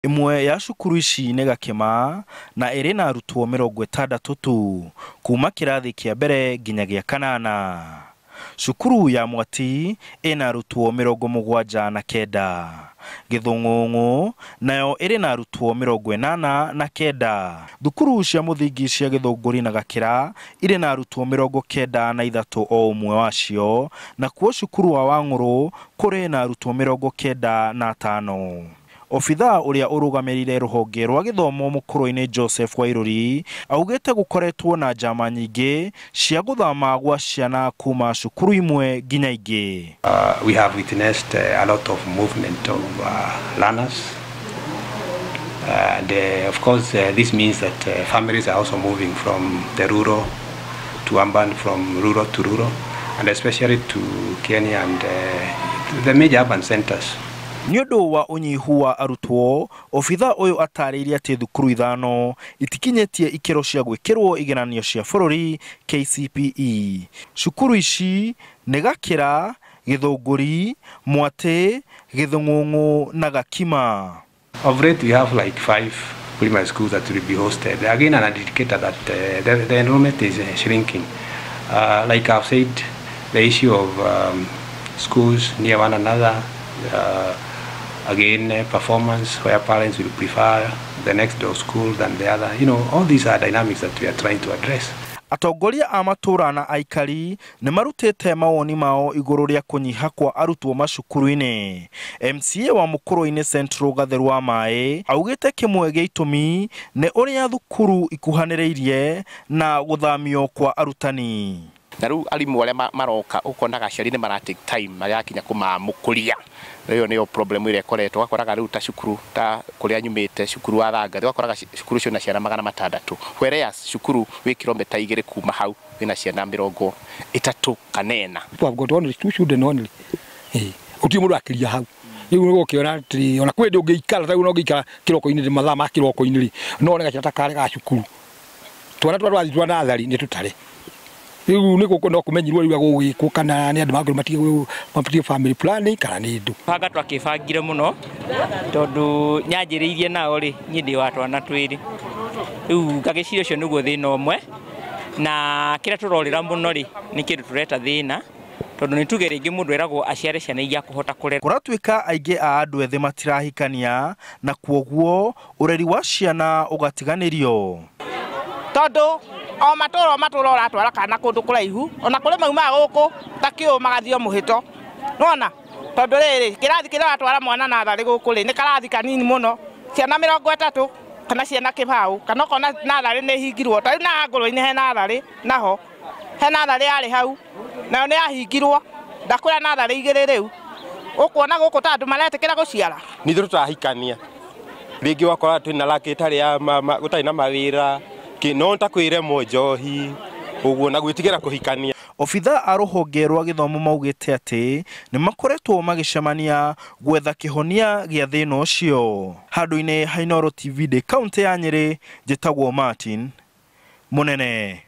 Imwe ya cukuru ici nĩ Gakima na ĩrĩ na arutwo 60 tu kuuma kirathi kĩa mbere nginya gĩa kanana. Cukuru ya Mwati ĩna arutwo 79. Githung'ung'u nayo ĩrĩ na arutwo 89. Thukuru cia muthingi cia Githunguri na Gakira ĩrĩ na arutwo 93 o ũmwe wacio, na kuo cukuru wa Wang'uru kũrĩ na arutwo 95. Ofitha uria urugamirire ruhonge rwa githomo Mukurwe-ini Joseph Wairuri augite gukoretwo na njama nyingi cia guthama gwa ciana kuuma cukuru imwe nginya ingi. We have witnessed a lot of movement of learners, and of course this means that families are also moving from the rural to urban, from rural to rural, and especially to Kenya and the major urban centers. Nyodo wa unyihu wa arutwo, ofitha uyu atariria ati thukuru ithano itikinyitie ikero cia gwikirwo igeranio cia bururi KCPE. Cukuru ici nĩ Gakira, Githunguri, Mwati, Githung'ung'u na Gakima. Of late we have like 5 primary schools that will be hosted. Again, an indicator that the enrollment is shrinking. Like I've said, the issue of schools near one another, again performance where parents will prefer the next door school than the other. You know, all these are dynamics that we are trying to address. Atongoria a matura na aikari nĩ marutĩte mawoni mao igũrũ rĩa kũnyiha kwa arutwo macukuru-inĩ. MCA wa Mukurwe-ini Central Gatheru wa Mai augĩte kĩmwe gĩa itumi nĩ ũrĩa thukuru ikuhanĩrĩirie na gũthamio kwa arutani. Na rĩu arimũ arĩa maroka ũkonaga aciari nĩ maratake time magakinya kũmamũkũria. Rĩu nĩyo problem ĩrĩa ĩkoretwo, gakoraga rĩu ta cukuru ta kũrĩa nyumĩte cukuru wa Thanga, gakoraga cukuru cio na ciana 600, whereas cukuru wĩ kilomita 2 kuma hau wĩna ciana 30 kanena. I've got only 2 children only. Uti mũndũ akiria hau. Rĩu nĩ gũkĩona atĩ ona kwendĩ ũngĩikara rĩu no ũngĩikara kiroko-inĩ mathaa ma kiroko-inĩ no nĩ gaciata kare ga cukuru. Twana twathitwa nathari nĩ tũtare. Rĩu nĩ gũkũ no kũmenyirwo rĩu gũgĩkwo kana nĩ andũ mangĩ matige family planning kana nĩ ndũ. Banga twakĩbangire mũno tondũ nyanjĩrĩirie nao rĩ niĩ ndĩ wa twana twĩrĩ. Rĩu ngagĩciria ũcio nĩguo thĩna ũmwe na kĩrĩa tũrorĩra mũno rĩ nĩ kĩndũ tũreta thĩna tondũ nĩ tuge rĩngĩ mũndũ eragwo aciare ciana iria kũhota kũrera. Kũratuĩka aingĩ a andũ ethĩ matirahikania na kuoguo ũreri wa ciana ũgatiganĩrio. Tondũ o matũra atwara kana kũndũ kũraihu ona kũrĩ mauma gũkũ takĩo magathio mũhĩto. Nona tondũ rĩrĩ kirathi kĩrĩa atwara mwana natharĩ gũkũ rĩ nĩ karathi kanini mũno, ciana 30 kana ciana kĩbaũ kana kona natharĩ nĩ hingirwo. Tarĩ na ngũrũ-inĩ he natharĩ naho he natharĩ yarĩ hau nayo nĩ yahingirwo, ndakwĩra natharĩ igĩrĩ rĩu ũkuona gũkũ ta andũ maretĩkĩra gũciara. Nĩ tũtahikania rĩngĩ wakora twĩna laki itarĩ ya gũtarĩ na mawĩra no takwĩre monjohi ũguo na gwĩtigĩra kũhikania. Ofitha a rũhonge rwa gĩthomo maugĩte atĩ nĩ makoretwo magĩcemania gwetha kĩhonia gĩa thĩna ũcio. Handũ-inĩ ha Inooro TV kaunti ya Nyeri, njĩtagwo Martin Mũnene.